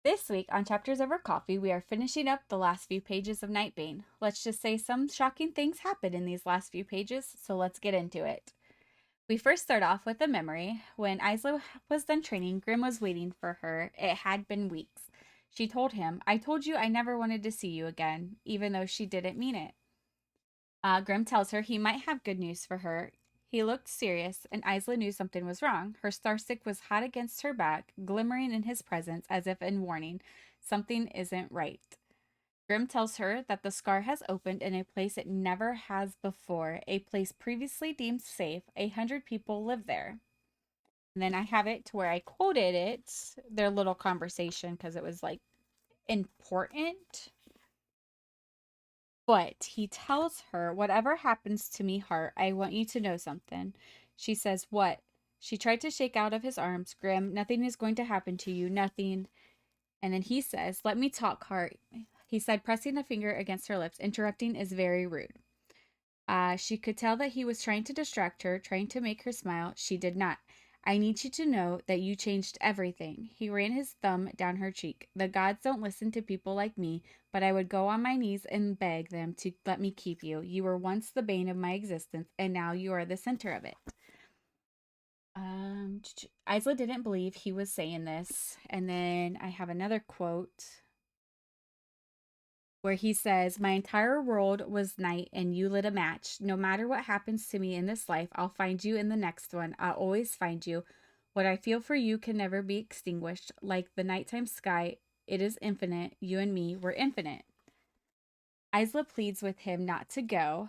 This week on Chapters Over Coffee, we are finishing up the last few pages of Nightbane. Let's just say some shocking things happened in these last few pages, so let's get into it. We first start off with a memory. When Isla was done training, Grim was waiting for her. It had been weeks. She told him, I told you I never wanted to see you again, even though she didn't mean it. Grim tells her he might have good news for her. He looked serious, and Isla knew something was wrong. Her starstick was hot against her back, glimmering in his presence as if in warning. Something isn't right. Grim tells her that the scar has opened in a place it never has before, a place previously deemed safe. 100 people live there. And then I have it to where I quoted it, their little conversation, because it was like important. But he tells her, whatever happens to me, heart, I want you to know something. She says, what? She tried to shake out of his arms. Grim, nothing is going to happen to you. Nothing. And then he says, let me talk, heart. He said, pressing a finger against her lips. Interrupting is very rude. She could tell that he was trying to distract her, trying to make her smile. She did not. I need you to know that you changed everything. He ran his thumb down her cheek. The gods don't listen to people like me, but I would go on my knees and beg them to let me keep you. You were once the bane of my existence, and now you are the center of it. Isla didn't believe he was saying this. And then I have another quote where he says, my entire world was night and you lit a match. No matter what happens to me in this life, I'll find you in the next one. I'll always find you. What I feel for you can never be extinguished. Like the nighttime sky, it is infinite. You and me were infinite. Isla pleads with him not to go.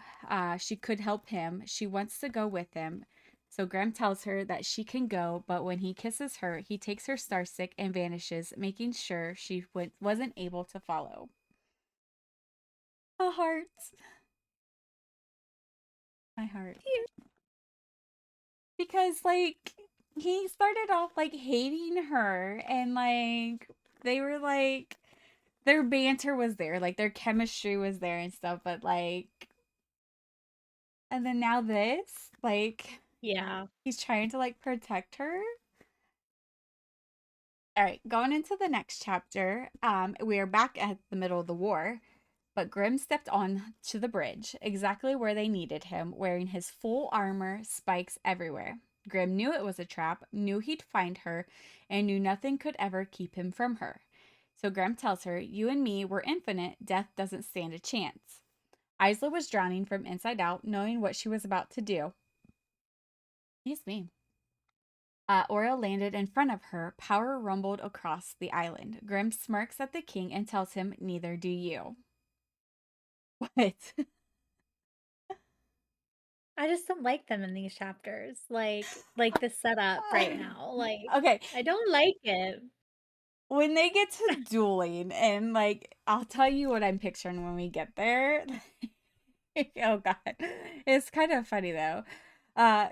She could help him. She wants to go with him. So Graham tells her that she can go, but when he kisses her, he takes her starstick and vanishes, making sure she wasn't able to follow. A heart. My heart. Because like he started off like hating her and like they were like their banter was there, like their chemistry was there and stuff, but like and then now this, like Yeah. he's trying to like protect her. All right, going into the next chapter, we are back at the middle of the war. But Grim stepped on to the bridge, exactly where they needed him, wearing his full armor, spikes everywhere. Grim knew it was a trap, knew he'd find her, and knew nothing could ever keep him from her. So Grim tells her, you and me were infinite, death doesn't stand a chance. Isla was drowning from inside out, knowing what she was about to do. Excuse me. Ora landed in front of her. Power rumbled across the island. Grim smirks at the king and tells him, neither do you. What? I just don't like them in these chapters. Like the setup right now. Like Okay, I don't like it. when they get to dueling, and like I'll tell you what I'm picturing when we get there. Oh god. It's kind of funny though. Uh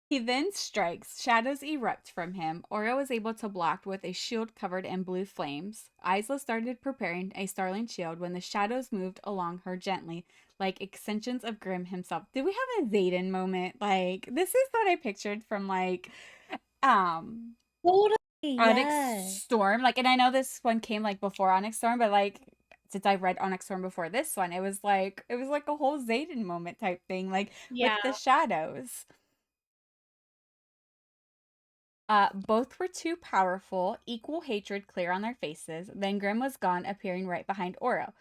he then strikes. Shadows erupt from him. Oro is able to block with a shield covered in blue flames. Isla started preparing a starling shield when the shadows moved along her gently, like extensions of Grim himself. Did we have a Zayden moment? Like this is what I pictured from like um Totally, Onyx yes. Storm. Like, and I know this one came like before Onyx Storm, but like since I read Onyx Storm before this one, it was like a whole Zayden moment type thing, like with Yeah. the shadows. Both were too powerful, equal hatred clear on their faces. Then Grim was gone, appearing right behind Oro.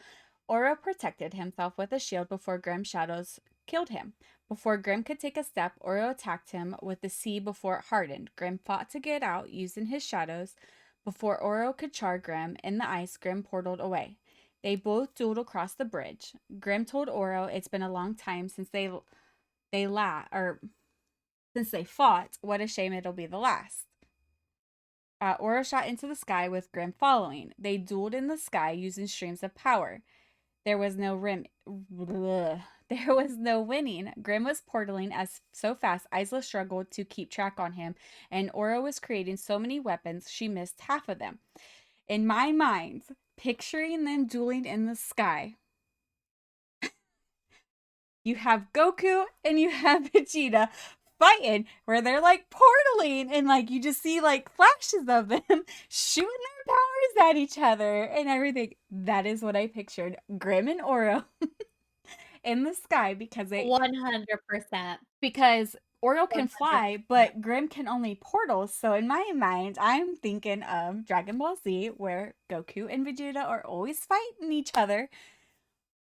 Oro protected himself with a shield before Grim's shadows killed him. Before Grim could take a step, Oro attacked him with the sea before it hardened. Grim fought to get out, using his shadows. Before Oro could char Grim in the ice, Grim portaled away. They both dueled across the bridge. Grim told Oro it's been a long time since since they fought. What a shame it'll be the last. Oro shot into the sky with Grim following. They dueled in the sky using streams of power. There was no rim. Bleh. There was no winning. Grim was portaling as so fast Isla struggled to keep track on him, and Oro was creating so many weapons she missed half of them. In my mind, picturing them dueling in the sky, you have Goku and you have Vegeta fighting where they're like portaling and like you just see like flashes of them shooting their powers at each other and everything. That is what I pictured. Grim and Oro in the sky because 100%. Oro can fly, 100%. but Grim can only portal. So in my mind, I'm thinking of Dragon Ball Z, where Goku and Vegeta are always fighting each other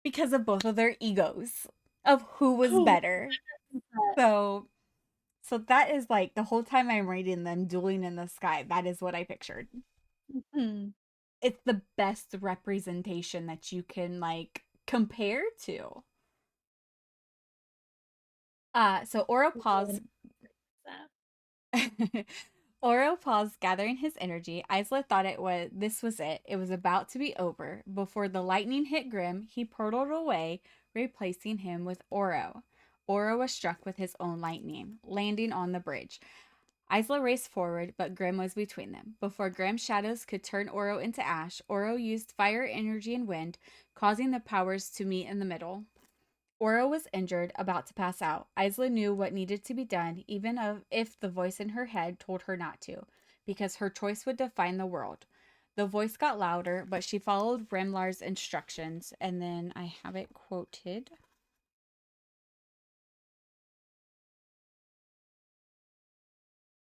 because of both of their egos of who was Oh, better. So so that is like the whole time I'm reading them dueling in the sky, that is what I pictured. mhm. It's the best representation that you can like compare to. So Oro paused 100%. Oro paused, gathering his energy. Isla thought this was it. It was about to be over. Before the lightning hit Grim, he portaled away, replacing him with Oro. Oro was struck with his own lightning, landing on the bridge. Isla raced forward, but Grim was between them. Before Grim's shadows could turn Oro into ash, Oro used fire, energy, and wind, causing the powers to meet in the middle. Oro was injured, about to pass out. Isla knew what needed to be done, even if the voice in her head told her not to, because her choice would define the world. The voice got louder, but she followed Remlar's instructions, and then I have it quoted.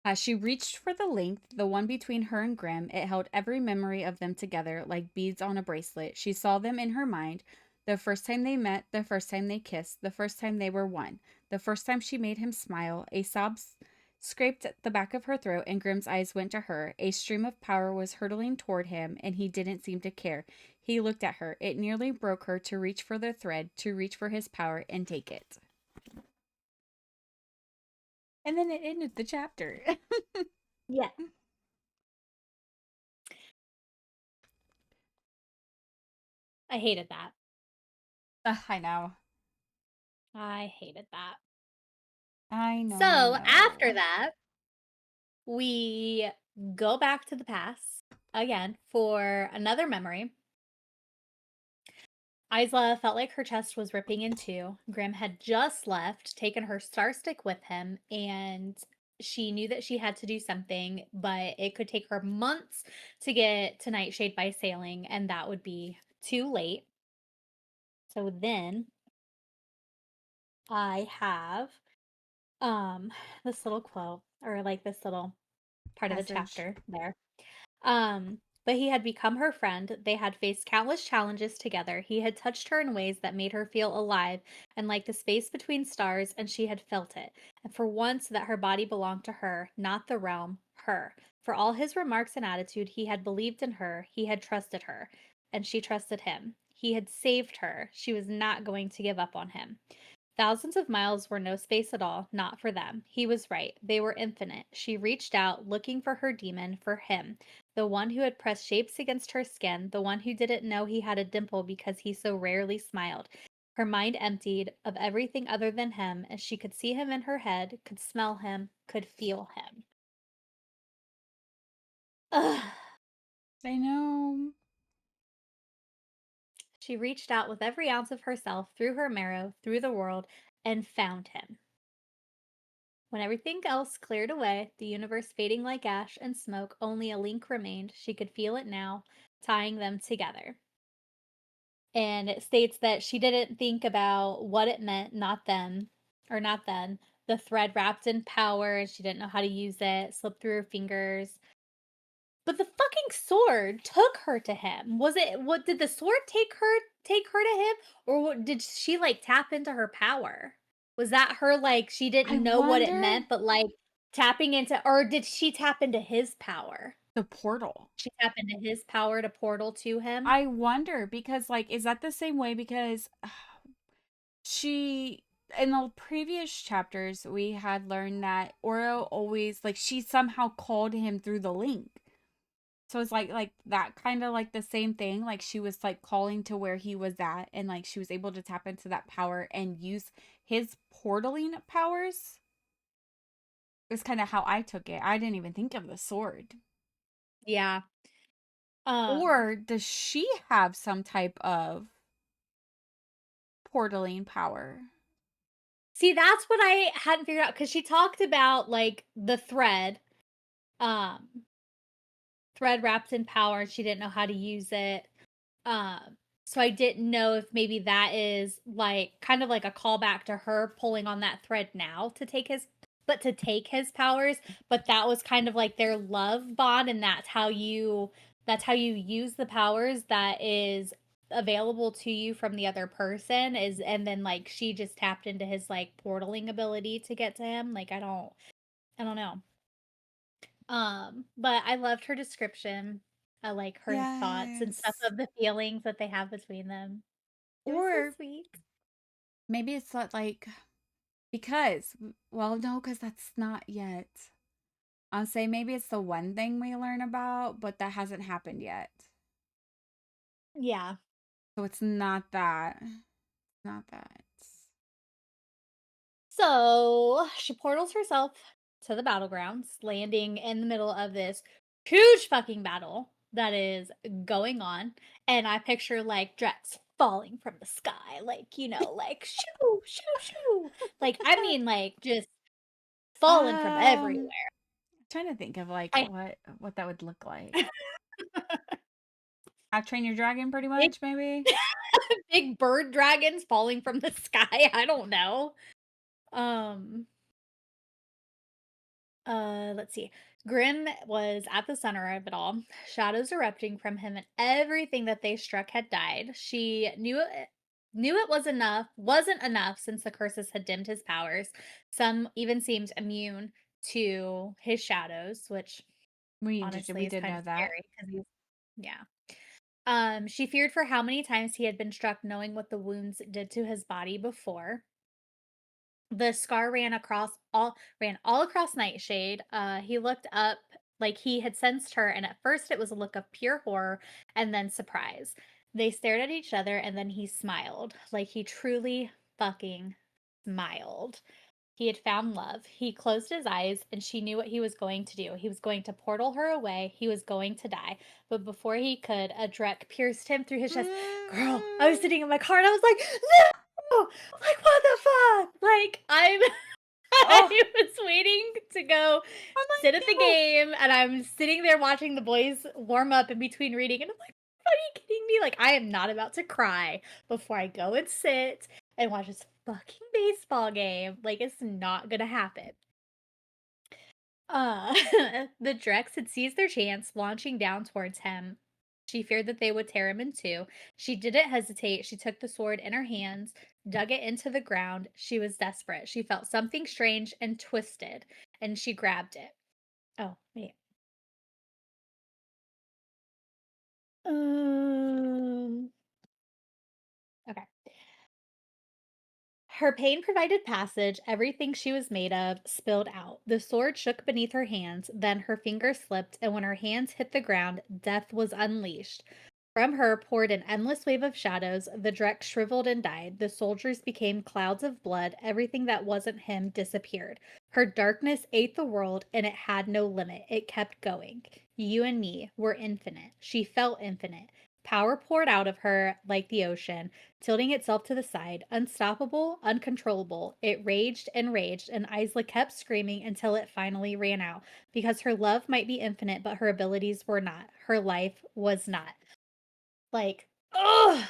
As she reached for the length, the one between her and Grim, it held every memory of them together like beads on a bracelet. She saw them in her mind. The first time they met, the first time they kissed, the first time they were one, the first time she made him smile. A sob scraped at the back of her throat, and Grim's eyes went to her. A stream of power was hurtling toward him, and he didn't seem to care. He looked at her. It nearly broke her to reach for the thread, to reach for his power and take it. And then it ended the chapter. Yeah, I hated that. I know. I hated that. I know, I So, after know. that, we go back to the past again for another memory. Isla felt like her chest was ripping in two. Grim had just left, taken her star stick with him, and she knew that she had to do something, but it could take her months to get to Nightshade by sailing, and that would be too late. So then I have um this little quote, or like this little part of the Passage. chapter there. But he had become her friend. They had faced countless challenges together. He had touched her in ways that made her feel alive and like the space between stars, and she had felt it. And for once, that her body belonged to her, not the realm, her. For all his remarks and attitude, he had believed in her, he had trusted her, and she trusted him. He had saved her. She was not going to give up on him. Thousands of miles were no space at all, not for them. He was right. They were infinite. She reached out, looking for her demon, for him, the one who had pressed shapes against her skin, the one who didn't know he had a dimple because he so rarely smiled. Her mind emptied of everything other than him, as she could see him in her head, could smell him, could feel him. Ugh. I know. She reached out with every ounce of herself, through her marrow, through the world, and found him. When everything else cleared away, the universe fading like ash and smoke, only a link remained. She could feel it now, tying them together. And it states that she didn't think about what it meant, not them, or not then. The thread wrapped in power, and she didn't know how to use it, slipped through her fingers. But the fucking sword took her to him. Was it what did the sword take her to him? Or what did she like tap into her power? Was that her like she I didn't know what it wonder meant, but like tapping into or did she tap into his power? the portal. She tapped into his power to portal to him? I wonder because like is that the same way because she in the previous chapters we had learned that Oro always like she somehow called him through the link. So it's like that kind of like the same thing like she was like calling to where he was at and like she was able to tap into that power and use his portaling powers. Is kind of how I took it. I didn't even think of the sword. Yeah. Um Or does she have some type of portaling power? See, that's what I hadn't figured out because she talked about, like, the um, thread wrapped in power, and she didn't know how to use it. So I didn't know if maybe that is, like, kind of like a callback to her pulling on that thread now to take his powers, but that was kind of like their love bond, and that's how you use the powers that is available to you from the other person is and then, like, she just tapped into his, like, portaling ability to get to him, like, I don't know. But I loved her description. I like her thoughts and stuff Yes. of the feelings that they have between them. It was so Or sweet. maybe it's not like because, well, no, because that's not yet. I'll say maybe it's the one thing we learn about, but that hasn't happened yet. Yeah. So it's not that. Not that. So she portals herself to the battlegrounds, landing in the middle of this huge fucking battle that is going on. And I picture like Drex falling from the sky, like, like shoo, shoo, shoo. Like, I mean, like, just falling from Um, everywhere. trying to think of like I what that would look like. How Train Your Dragon, pretty big, much, maybe. big bird dragons falling from the sky. I don't know. Um, let's see. Grim was at the center of it all, shadows erupting from him, and everything that they struck had died. She knew it wasn't enough since the curses had dimmed his powers. Some even seemed immune to his shadows, which We honestly is did kind know of that. scary because he's yeah. She feared for how many times he had been struck, knowing what the wounds did to his body before. The scar ran all across Nightshade. He looked up like he had sensed her, and at first it was a look of pure horror and then surprise. They stared at each other, and then he smiled, like he truly fucking smiled. He had found love. He closed his eyes, and she knew what he was going to do. He was going to portal her away. He was going to die. But before he could, a Drek pierced him through his chest. Girl, I was Mm. sitting in my car and I was like, no! Like, what the fuck? Like, Oh, I was waiting to go I'm sit at the like, no. game, and I'm sitting there watching the boys warm up in between reading, and I'm like, are you kidding me? Like, I am not about to cry before I go and sit and watch this fucking baseball game. Like, it's not gonna happen. Uh, the Drex had seized their chance, launching down towards him. She feared that they would tear him in two. She didn't hesitate. She took the sword in her hands, dug it into the ground. She was desperate. She felt something strange and twisted, and she grabbed it. Oh, wait. Um, okay. Her pain provided passage. Everything she was made of spilled out. The sword shook beneath her hands, then her fingers slipped, and when her hands hit the ground, death was unleashed. From her poured an endless wave of shadows. The Drek shriveled and died. The soldiers became clouds of blood. Everything that wasn't him disappeared. Her darkness ate the world, and it had no limit. It kept going. You and me were infinite. She felt infinite. Power poured out of her like the ocean, tilting itself to the side, unstoppable, uncontrollable. It raged, and Isla kept screaming until it finally ran out, because her love might be infinite, but her abilities were not. Her life was not. Like, ugh!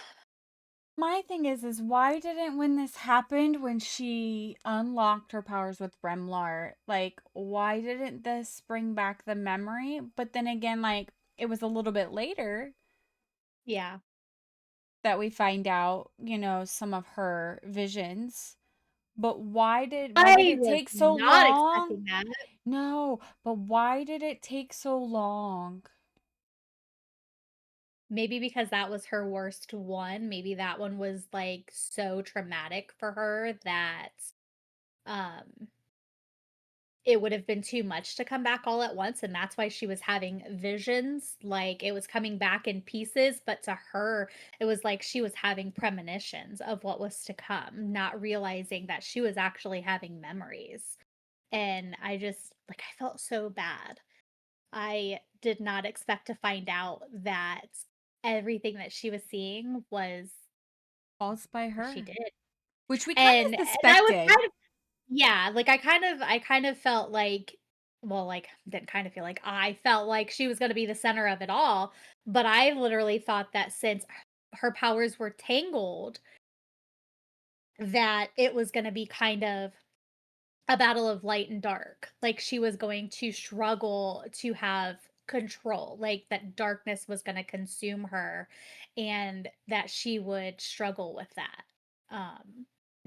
My thing is why didn't when this happened when she unlocked her powers with Remlar, like why didn't this bring back the memory? But then again, like it was a little bit later Yeah. that we find out, some of her visions. But why did I it was take so not long? expecting that. No, but why did it take so long? Maybe because that was her worst one. Maybe that one was, like, so traumatic for her that, um, it would have been too much to come back all at once, and that's why she was having visions, like, it was coming back in pieces, but to her, it was like she was having premonitions of what was to come, not realizing that she was actually having memories, and I felt so bad. I did not expect to find out that everything that she was seeing was False by what she her. did. Which we kind And of I was suspected. kind of yeah, like, I kind of felt like well, like, didn't kind of feel like, I felt like she was gonna be the center of it all, but I literally thought that since her powers were tangled, that it was gonna be kind of a battle of light and dark. Like, she was going to struggle to have control, like, that darkness was gonna consume her and that she would struggle with that.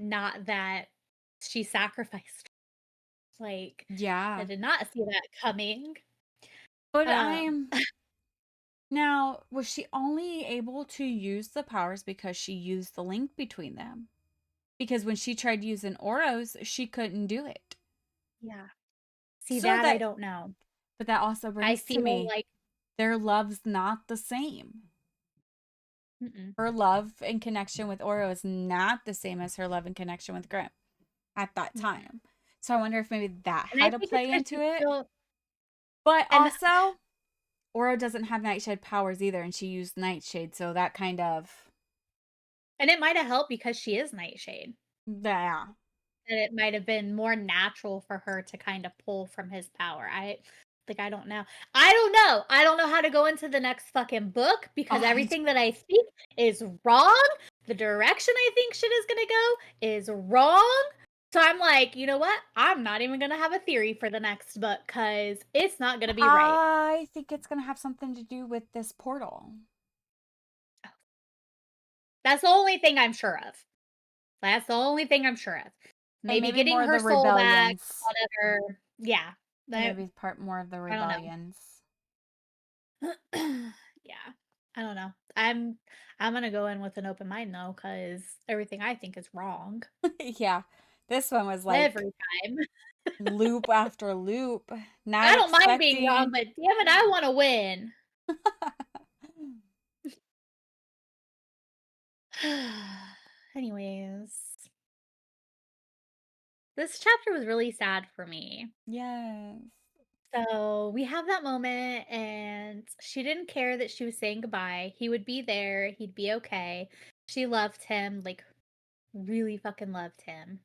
Not that she sacrificed. Like, I Yeah. did not see that coming. But Um, I'm now, was she only able to use the powers because she used the link between them? Because when she tried using Oros, she couldn't do it. yeah. See, So that I that, don't know. but that also I brings to feel me like their love's not the same. mm-mm, Her love and connection with Oro is not the same as her love and connection with Grim at that yeah. time. So I wonder if maybe that And I had to think it's play because into she's it. still But and also, Oro doesn't have Nightshade powers either, and she used Nightshade, so that kind of, it might have helped because she is Nightshade. yeah. That it might have been more natural for her to kind of pull from his power. I don't know. I don't know. I don't know how to go into the next fucking book because Oh, everything that I think is wrong. The direction I think shit is gonna go is wrong. So I'm like, you know what? I'm not even gonna have a theory for the next book because it's not gonna be right. I think it's gonna have something to do with this portal. That's the only thing I'm sure of. That's the only thing I'm sure of. And Maybe maybe getting more of her the soul back, rebellions. whatever. Yeah. And I, maybe part more of the I don't know. rebellions. Yeah. I don't know. I'm gonna go in with an open mind though, because everything I think is wrong Yeah. This one was like every time. loop after loop, not I don't mind being wrong, expecting. but damn it, I want to win. Anyways, this chapter was really sad for me. Yes. So we have that moment, and she didn't care that she was saying goodbye. He would be there, he'd be okay. She loved him, like, really fucking loved him.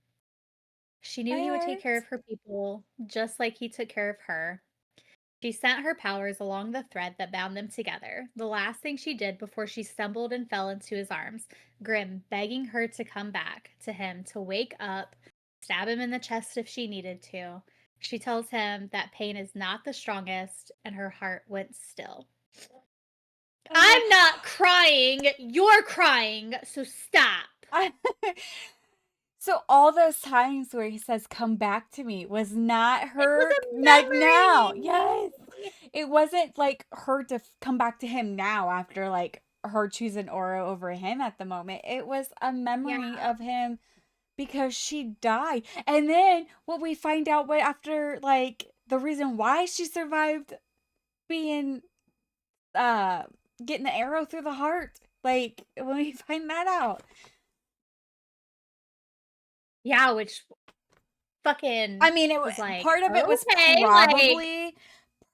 She knew It he would take care hurts. of her people just like he took care of her. She sent her powers along the thread that bound them together, the last thing she did before she stumbled and fell into his arms, Grim begging her to come back to him, to wake up, stab him in the chest if she needed to. She tells him that pain is not the strongest, and her heart went still. I was like, I'm not crying, you're crying, so stop. I, so all those times where he says "come back to me" was not It was her a like now. memory. Yes. It wasn't like her to come back to him now after like her choosing Oro over him at the moment. It was a Yeah, memory of him because she died. And then what we find out what after like the reason why she survived being uh getting the arrow through the heart. Like when we find that out. yeah, which fucking I mean, was like, part of it was okay, like,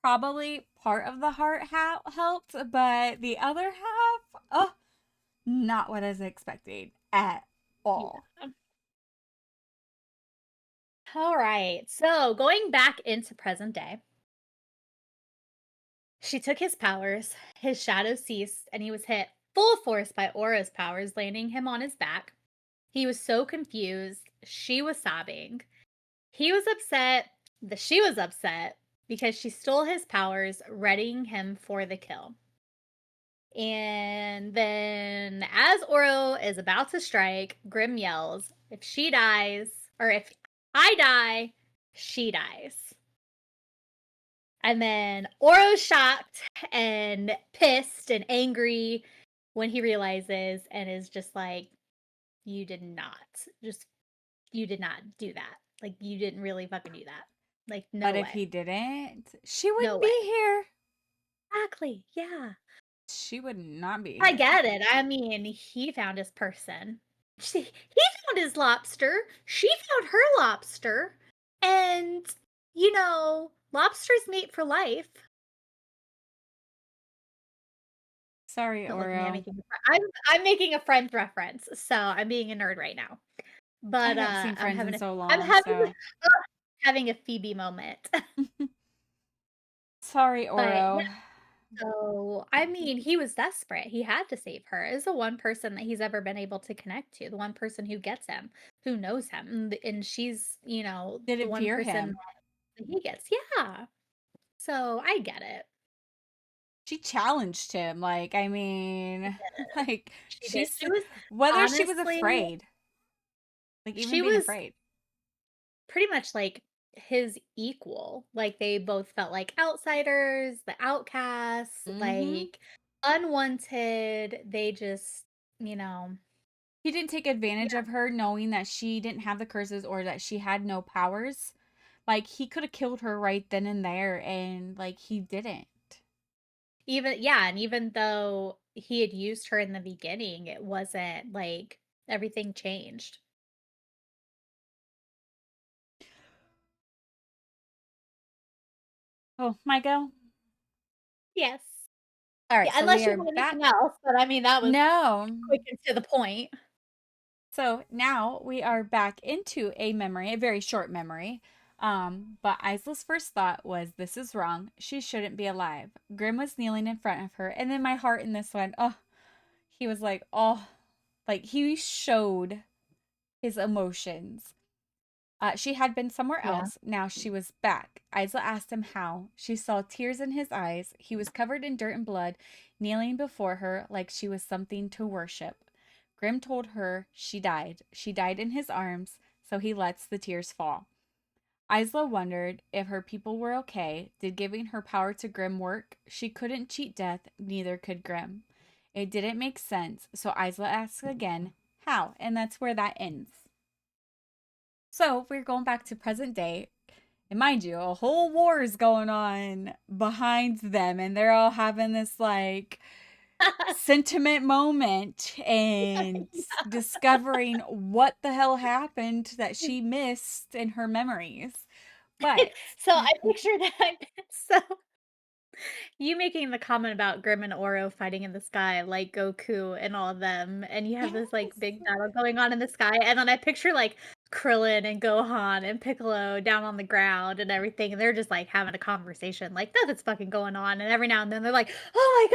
probably part of the heart helped, but the other half, oh, not what I was expecting at all. yeah. All right. So going back into present day, she took his powers, his shadow ceased, and he was hit full force by Aura's powers, landing him on his back. He was so confused. She was sobbing. He was upset that she was upset because she stole his powers, readying him for the kill. And then, as Oro is about to strike, Grim yells, if she dies, or if I die, she dies. And then Oro's shocked and pissed and angry when he realizes and is just like, you did not. Just, you did not do that. Like, you didn't really fucking do that. Like, But no if way. he didn't, she No wouldn't way. be here. Exactly. Yeah. She would not be I here. get it. I mean, he found his person. He found his lobster. She found her lobster. And, lobsters mate for life. Sorry, Don't look at me. Oro. I'm making a Friends reference, so I'm being a nerd right now. I But, haven't seen I'm Friends in having a so I'm long, having so ugh, having a Phoebe moment. sorry, But, yeah, Oro. so, I mean, he was desperate, he had to save her. It's the one person that he's ever been able to connect to, the one person who gets him, who knows him, and she's, the Didn't one fear person him. that he gets. Yeah. So, I get it. She challenged him. Like, I She mean, did. like She did. she's She was whether she was honestly afraid, like even she being was afraid. pretty much, like, his equal. Like, they both felt like outsiders, the outcasts, Mm-hmm. like, unwanted. They just, you know He didn't take advantage yeah, of her knowing that she didn't have the curses or that she had no powers. Like he could have killed her right then and there and like he didn't. and even though he had used her in the beginning, it wasn't like everything changed. Oh, my go. Yes. All Yeah, right, so we unless you are have back. anything else, but I mean, that was No. quick and to the point. So now we are back into a memory, a very short memory. But Isla's first thought was, this is wrong. She shouldn't be alive. Grim was kneeling in front of her, and then my heart in this one, oh, he was like, oh, like he showed his emotions. She had been somewhere Yeah. else. Now she was back. Isla asked him how. She saw tears in his eyes. He was covered in dirt and blood, kneeling before her like she was something to worship. Grim told her she died. She died in his arms, so he lets the tears fall. Isla wondered if her people were okay. Did giving her power to Grim work? She couldn't cheat death, neither could Grim. It didn't make sense, so Isla asks again, how? And that's where that ends. So we're going back to present day. And mind you, a whole war is going on behind them, and they're all having this like sentiment moment and discovering what the hell happened that she missed in her memories. But So I picture that. So you making the comment about Grim and Oro fighting in the sky like Goku and all of them, and you have this, like, yes. big battle going on in the sky, and then I picture, like, Krillin and Gohan and Piccolo down on the ground and everything, and they're just, like, having a conversation, like, nothing's fucking going on, and every now and then they're like, "Oh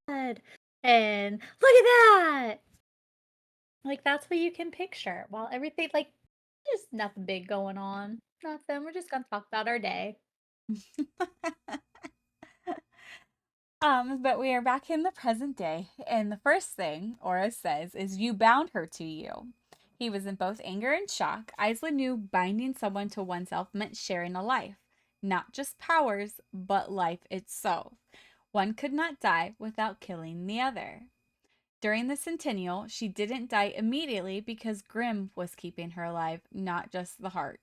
my god!" and "Look at that!" Like, that's what you can picture while everything like, there's nothing big going on. Nothing, we're just gonna talk about our day. But we are back in the present day, and the first thing Aura says is, you bound her to you. He was in both anger and shock. Isla knew binding someone to oneself meant sharing a life, not just powers, but life itself. One could not die without killing the other. During the centennial, she didn't die immediately because Grim was keeping her alive, not just the heart.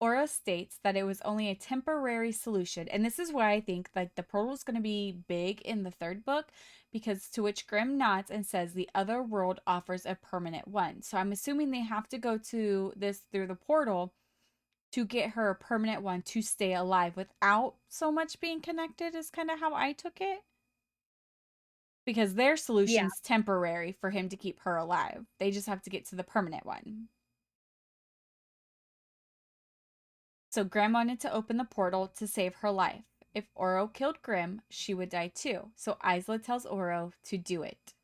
Aura states that it was only a temporary solution. And this is why I think like the portal is going to be big in the third book, because to which Grimm nods and says the other world offers a permanent one. So I'm assuming they have to go to this through the portal to get her a permanent one to stay alive without so much being connected is kind of how I took it. Because their Yeah, solution's temporary for him to keep her alive. They just have to get to the permanent one. So Grim wanted to open the portal to save her life. If Oro killed Grim, she would die too. So Isla tells Oro to do it.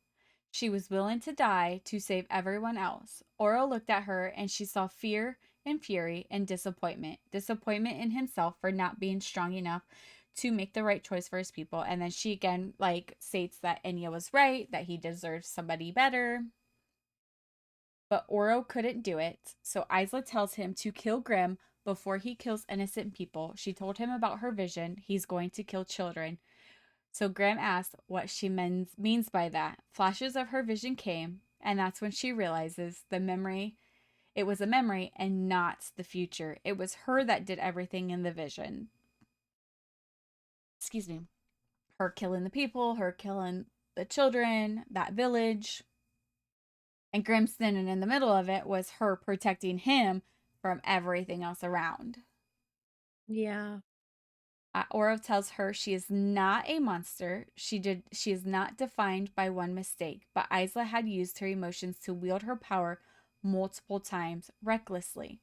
She was willing to die to save everyone else. Oro looked at her and she saw fear and fury and disappointment. Disappointment in himself for not being strong enough to make the right choice for his people. And then she again like states that Enya was right, that he deserves somebody better. But Oro couldn't do it, so Isla tells him to kill Grim before he kills innocent people. She told him about her vision. He's going to kill children. So Grim asks what she means by that. Flashes of her vision came, and that's when she realizes the memory. It was a memory and not the future. It was her that did everything in the vision. Excuse me. Her killing the people, her killing the children, that village. And Grim standing in the middle of it was her protecting him from everything else around. yeah. Oro tells her she is not a monster. She is not defined by one mistake, but Isla had used her emotions to wield her power multiple times, recklessly,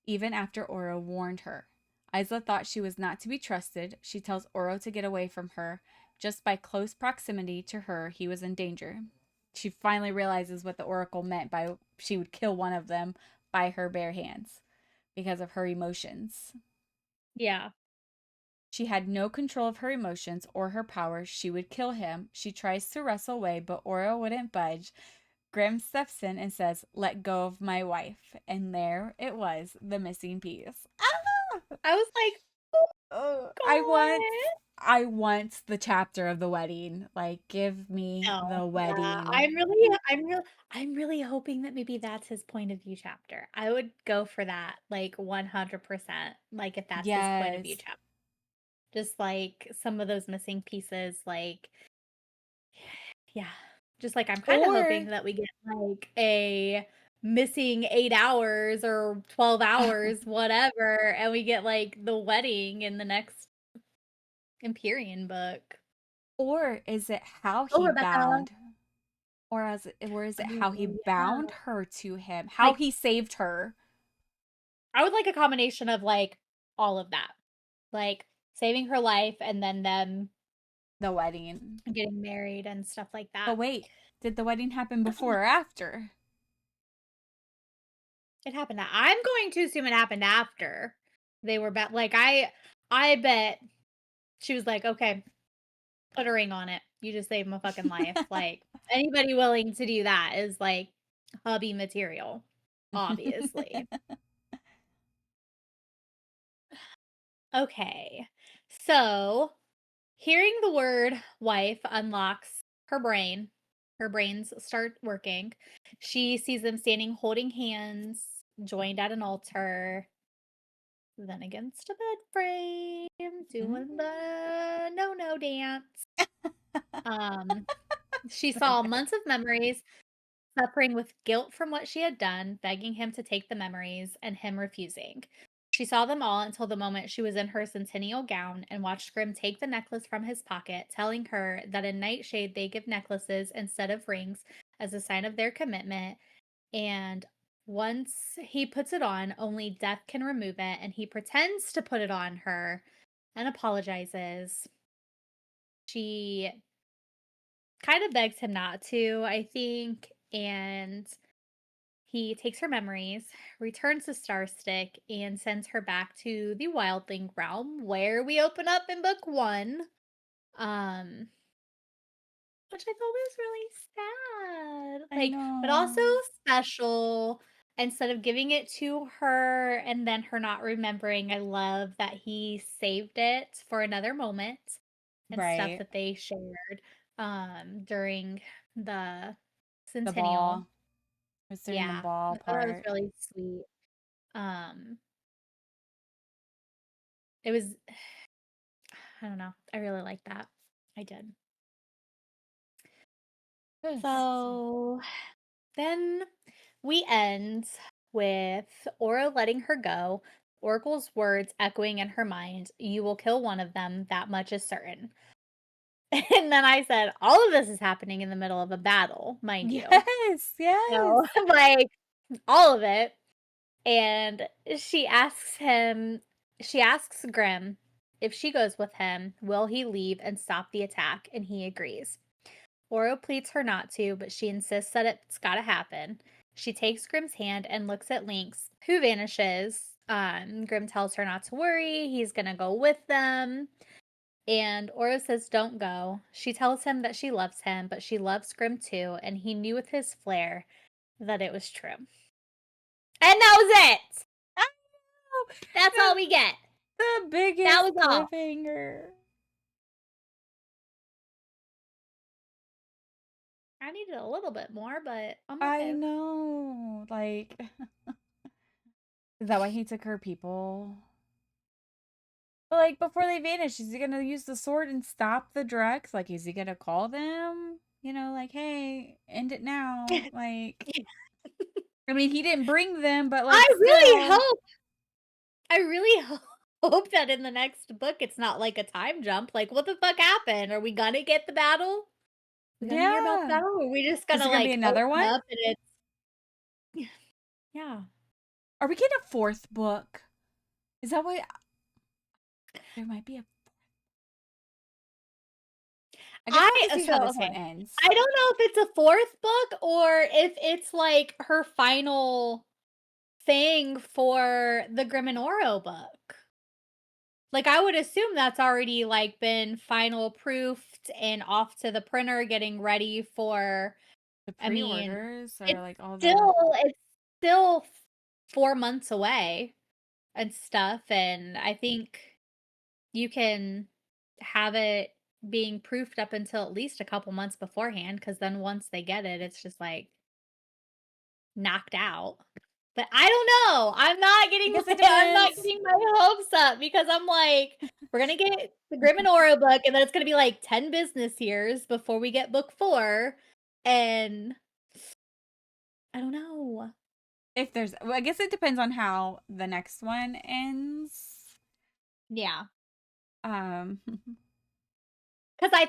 even after Oro warned her. Isla thought she was not to be trusted. She tells Oro to get away from her. Just by close proximity to her, he was in danger. She finally realizes what the Oracle meant by she would kill one of them by her bare hands because of her emotions. Yeah. She had no control of her emotions or her powers. She would kill him. She tries to wrestle away, but Oro wouldn't budge. Grim steps in and says, "Let go of my wife." And there it was, the missing piece. Ah! I was like, "Oh Oh, god." I want the chapter of the wedding. Like, give me No. the Yeah, wedding. I'm really hoping that maybe that's his point of view chapter. I would go for that, like, 100%, like, if that's his point of view Yes. chapter. Just, like, some of those missing pieces, like yeah. Just, like, I'm kinda Or hoping that we get, like, a missing 8 hours or 12 hours, whatever, and we get, like, the wedding in the next Empyrean book. or is it how Oh, he Rebecca. bound or is it Oh, how he yeah. bound her to him? How Like, he saved her? I would like a combination of, like, all of that. Like, saving her life and then them The wedding. getting married and stuff like But that. wait, did the wedding happen before or after? It happened I'm going to assume it happened after they were like, I bet she was like, "Okay, put a ring on it. You just saved my fucking life." Like, anybody willing to do that is, like, hubby material, obviously. Okay. So, hearing the word wife unlocks her brain. Her brains start working. She sees them standing holding hands, joined at an altar, then against a bed frame, doing the no-no dance. Um, she saw months of memories, suffering with guilt from what she had done, begging him to take the memories, and him refusing. She saw them all until the moment she was in her centennial gown and watched Grim take the necklace from his pocket, telling her that in Nightshade they give necklaces instead of rings as a sign of their commitment. And once he puts it on, only death can remove it. And he pretends to put it on her and apologizes. She kind of begs him not to, I think. And he takes her memories, returns the Star Stick, and sends her back to the Wildling realm where we open up in book one. Um, which I thought was really sad. I Like, but also know. special. Instead of giving it to her and then her not remembering, I love that he saved it for another moment and stuff Right. that they shared during the The centennial. ball. It was during the Yeah, ball I thought that was part. really sweet. Um, it was I don't know. I really like that. I did. Yes. So then we end with Aura letting her go, Oracle's words echoing in her mind, "You will kill one of them, that much is certain." And then I said, all of this is happening in the middle of a battle, mind you. Yes, yes. So, like, all of it. And she asks Grim if she goes with him, will he leave and stop the attack? And he agrees. Oro pleads her not to, but she insists that it's gotta happen. She takes Grim's hand and looks at Lynx, who vanishes. Grim tells her not to worry, he's gonna go with them. And Oro says, don't go. She tells him that she loves him, but she loves Grim too, and he knew with his flair that it was true. And that was it! I That's know. all we get. The That biggest was all. cliffhanger. I needed a little bit more, but I'm I okay. know. Like, is that why he took her people? But like before they vanish, is he gonna use the sword and stop the Drex? Like, is he gonna call them? You know, like, hey, end it now. Like, I mean, he didn't bring them, but I like, really still, hope I really hope that in the next book it's not like a time jump. Like, what the fuck happened? Are we gonna get the battle? We gonna hear about the yeah. battle? Or are we just Is gonna there gonna be like another open one? up and it's Yeah. Are we getting a fourth book? Is that what? There might be a. I guess we'll have to see how this one Okay. ends. I don't know if it's a fourth book or if it's like her final thing for the Grimonoro book. Like, I would assume that's already, like, been final proofed and off to the printer getting ready for The I mean, pre-orders or it's like all the. it's still 4 months away and stuff, and I think you can have it being proofed up until at least a couple months beforehand. Because then once they get it, it's just, like, knocked out. But I don't know. I guess it I'm not depends. getting my hopes up because I'm like, we're gonna get the Grim and Oro book, and then it's gonna be like 10 business years before we get book 4, and I don't know. If there's, well, I guess it depends on how the next one ends. Yeah. Um, 'Cause I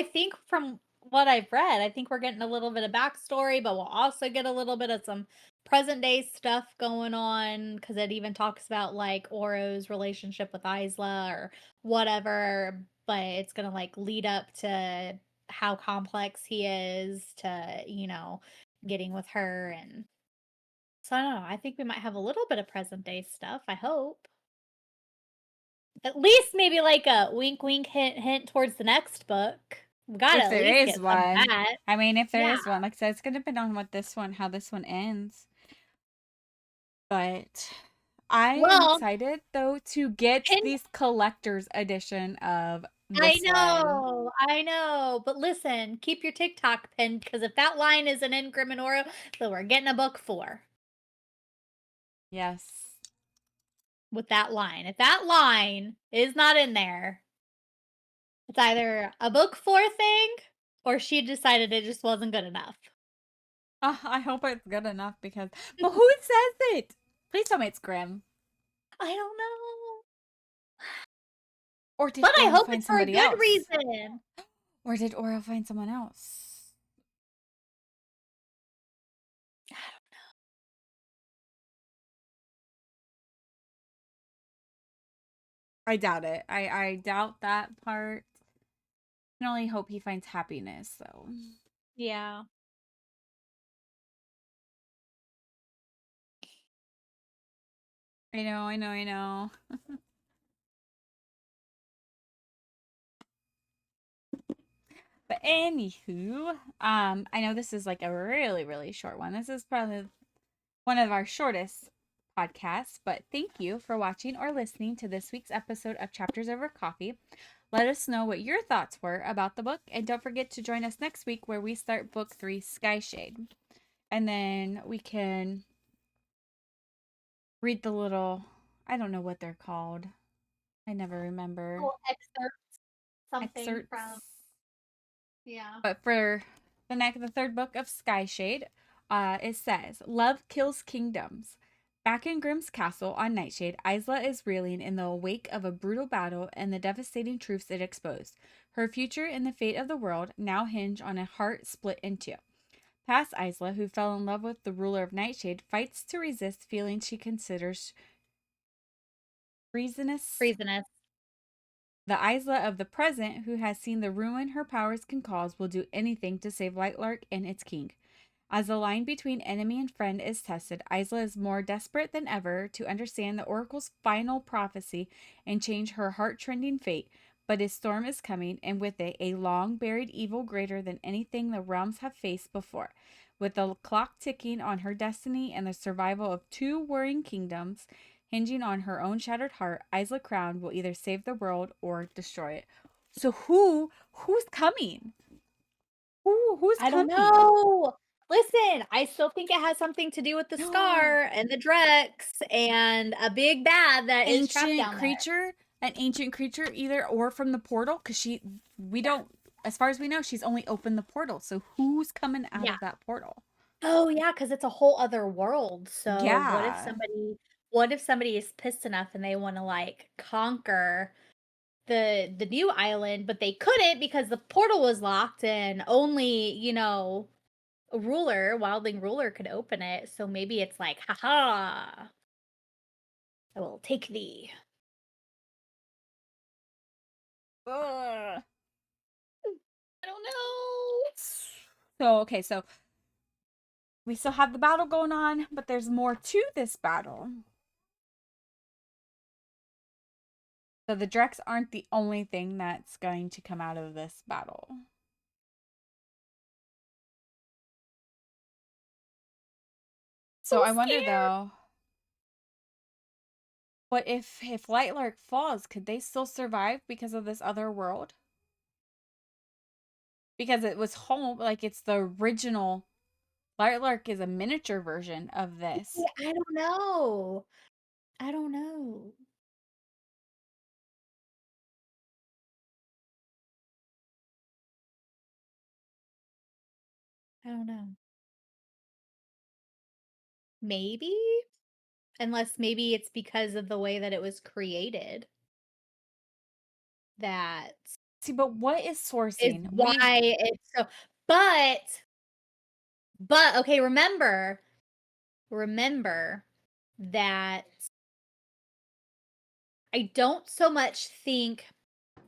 think from what I've read, I think we're getting a little bit of backstory, but we'll also get a little bit of some present day stuff going on. Because it even talks about, like, Oro's relationship with Isla or whatever, but it's gonna, like, lead up to how complex he is to, getting with her, and so I don't know, I think we might have a little bit of present day stuff, I hope. At least maybe like a wink, wink, hint, hint towards the next book. We gotta if at there least is get some of one, that. I mean, if there Yeah. is one, like I said, it's gonna depend on how this one ends. But I am Well, excited though to get pin these collector's edition of this one. I know, but listen, keep your TikTok pinned because if that line isn't in Grimonoro, then we're getting a book 4 Yes. with that line. If that line is not in there, it's either a book 4 thing or she decided it just wasn't good enough. I hope it's good enough because, but who says it? Please tell me it's Grim. I don't know. Or did But I Oro hope find it's for a somebody good else? reason. Or did Oro find someone else? I doubt it. I doubt that part. I can only hope he finds happiness, though. Yeah. I know. But anywho, I know this is like a really, really short one. This is probably one of our shortest podcasts, but thank you for watching or listening to this week's episode of Chapters Over Coffee. Let us know what your thoughts were about the book, and don't forget to join us next week where we start book 3, Sky Shade. And then we can read the little, I don't know what they're called. I never remember. Little excerpt, something from Excerpts. yeah. But for the third book of Skyshade, it says, "Love kills kingdoms." Back in Grimm's castle on Nightshade, Isla is reeling in the wake of a brutal battle and the devastating truths it exposed. Her future and the fate of the world now hinge on a heart split in two. Past Isla, who fell in love with the ruler of Nightshade, fights to resist feelings she considers treasonous. Treasonous. The Isla of the present, who has seen the ruin her powers can cause, will do anything to save Lightlark and its king. As the line between enemy and friend is tested, Isla is more desperate than ever to understand the Oracle's final prophecy and change her heart-trending fate. But a storm is coming, and with it, a long-buried evil greater than anything the realms have faced before. With the clock ticking on her destiny and the survival of two warring kingdoms hinging on her own shattered heart, Isla Crown will either save the world or destroy it. So who's coming? Who's I don't coming? know. Listen, I still think it has something to do with the Scar and the Drex and a big bad that is trapped Ancient down there. creature, an ancient creature, either or from the portal, because we Yeah. don't, as far as we know, she's only opened the portal. So who's coming out Yeah. of that portal? Oh, yeah, because it's a whole other world. So Yeah, what if somebody is pissed enough and they wanna, like, conquer the new island, but they couldn't because the portal was locked and only, ruler, wildling ruler could open it, so maybe it's like, "Ha ha! I will take thee." Ugh. I don't know. So, okay, so we still have the battle going on, but there's more to this battle. So the Drex aren't the only thing that's going to come out of this battle. So So I wonder scared. though, what if Lightlark falls, could they still survive because of this other world? Because it was home, like it's the original. Lightlark is a miniature version of Yeah, this. I don't know. I don't know. I don't know. Maybe? Unless maybe it's because of the way that it was created that See, but what is is sourcing? why it's so but okay, remember that I don't so much think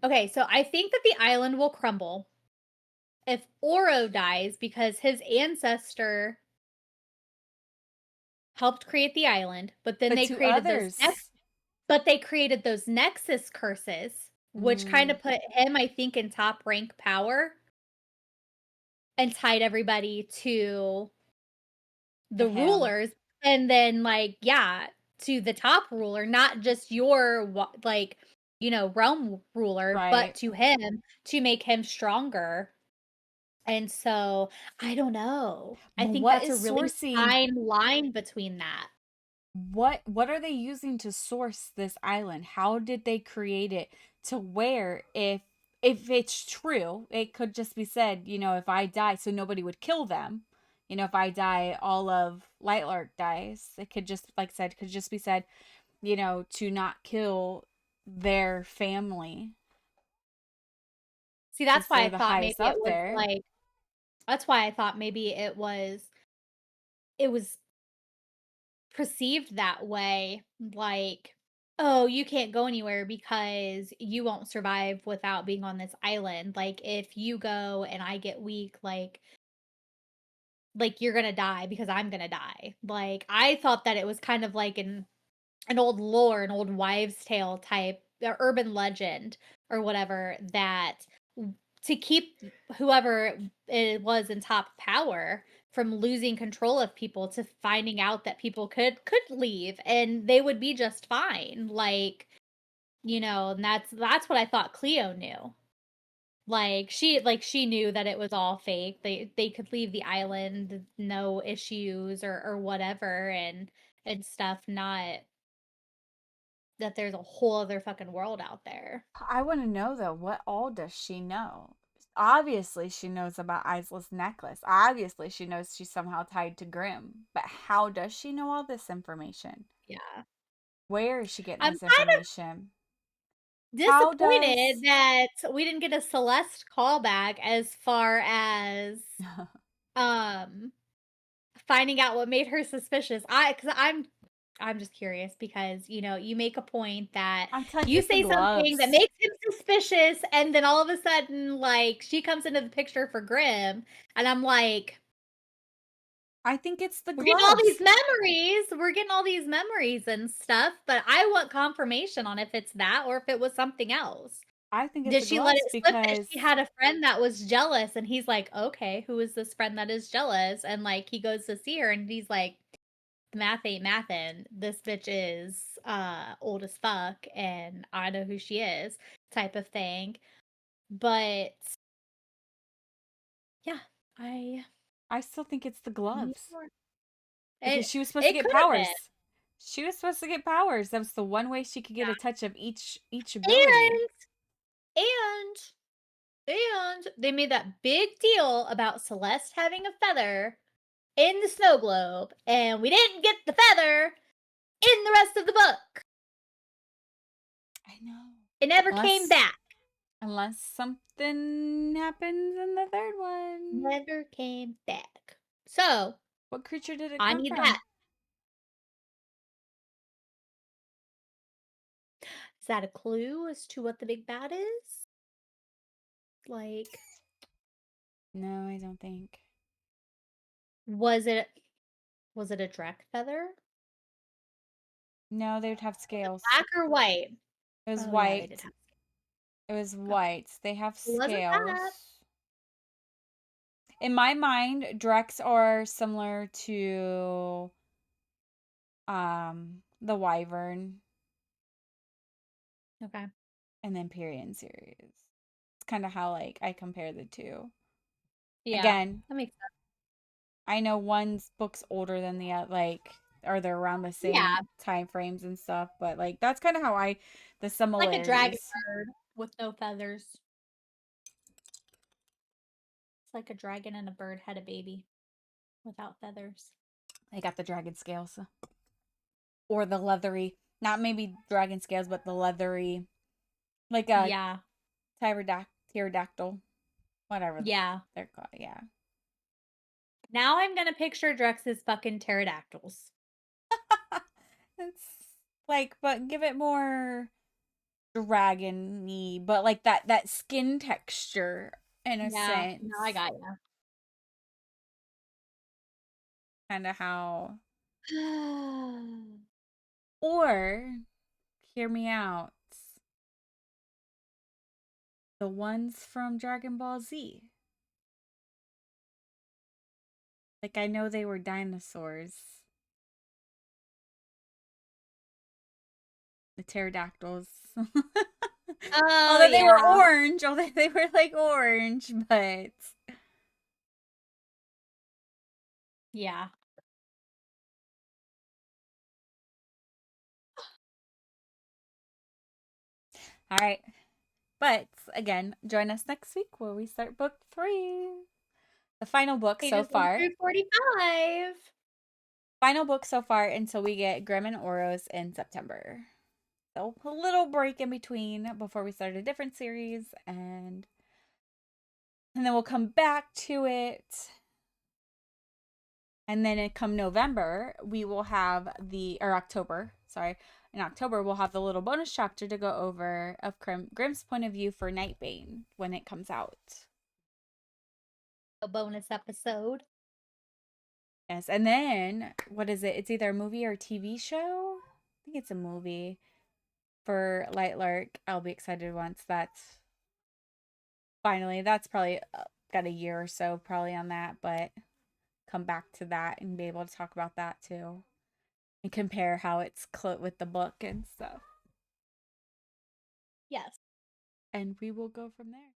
okay, so I think that the island will crumble if Oro dies because his ancestor helped create the island, but then But they to created those others, nexus curses, which kind mm, of put him, I think, in top rank power and tied everybody to to the him, rulers, and then, like, yeah, to the top ruler, not just your like, realm ruler, but right? to him to make him stronger. And so, I don't know. I But think what that's is a really sourcing? fine line between that. What are they using to source this island? How did they create it to where if it's true, it could just be said, if I die, so nobody would kill them. If I die, all of Lightlark dies. It could just, like I said, could just be said, to not kill their family See, since that's why they're I the thought maybe highest it up was, there. like that's why I thought maybe it was perceived that way, like, "Oh, you can't go anywhere because you won't survive without being on this island. Like, if you go and I get weak, you're gonna die because I'm gonna die." Like, I thought that it was kind of like an old lore, an old wives' tale type, urban legend or whatever that to keep whoever it was in top power from losing control of people to finding out that people could leave and they would be just fine. And that's what I thought Cleo knew. She knew that it was all fake. They could leave the island, no issues or whatever and stuff, not that there's a whole other fucking world out there. I want to know though, what all does she know? Obviously, she knows about Isla's necklace. Obviously, she knows she's somehow tied to Grimm. But how does she know all this information? Yeah. Where is she getting I'm this kind of information? How disappointed does. that we didn't get a Celeste callback as far as um finding out what made her suspicious. I'm just curious because you make a point that I'm telling you, you it's the say something that gloves. makes him suspicious and then all of a sudden like she comes into the picture for Grimm and I'm like I think it's the we're getting all these gloves. memories. We're getting all these memories and stuff, but I want confirmation on if it's that or if it was something else. I think it's Did the she let gloves it slip that she because had a friend that was jealous? And he's like, okay, who is this friend that is jealous? And like he goes to see her and he's like, math ain't mathin'. This bitch is old as fuck and I know who she is, type of thing. But yeah, I I still think it's the need gloves. more. Because It she was supposed to it get could have been. powers. She was supposed to get powers. That was the one way she could get a touch of each ability. And and they made that big deal about Celeste having a feather in the snow globe, and we didn't get the feather in the rest of the book. I know. It never came Unless back. unless something happens in the third one. Never came back. So, What creature did it I come need that. from? Is that a clue as to what the big bad is? Like, No, I don't think. was it was it a Drek feather? No, they would have Was it scales. black or white? It was Oh, yeah, they did white. have It was okay. white. They have It wasn't that. scales. In my mind, Drex are similar to the Wyvern Okay. and the Empyrean series. It's kind of how like I compare the two. Yeah, Again, that makes sense. I know one's book's older than the other, like, or they're around the same Yeah, time frames and stuff, but like that's kind of how the like a dragon similarities. bird with no feathers. It's like a dragon and a bird had a baby without feathers. They got the dragon scales or the leathery, not maybe dragon scales, but the leathery, like a Yeah, pterodactyl, whatever yeah. they're called. Yeah, Now I'm gonna picture Drex's fucking pterodactyls. it's like, but give it more dragony, but like that skin texture in a Yeah, no, I sense, got you. kind of how. Or hear me out. The ones from Dragon Ball Z. Like I know they were dinosaurs. The pterodactyls. Oh, Although they were yeah. orange, although they were like orange, but Yeah. all right. But again, join us next week where we start book 3. The final book so Pages 1 far. through 45. Final book so far until we get Grimm and Oros in September. So a little break in between before we start a different series and then we'll come back to it. And then come November, we will have or October, sorry. In October, we'll have the little bonus chapter to go over of Grimm's point of view for Nightbane when it comes out. A bonus episode. Yes, and then what is it? It's either a movie or a TV show. I think it's a movie for Light Lark. I'll be excited once that's probably got a year or so probably on that, but come back to that and be able to talk about that too and compare how it's with the book and stuff. Yes. And we will go from there.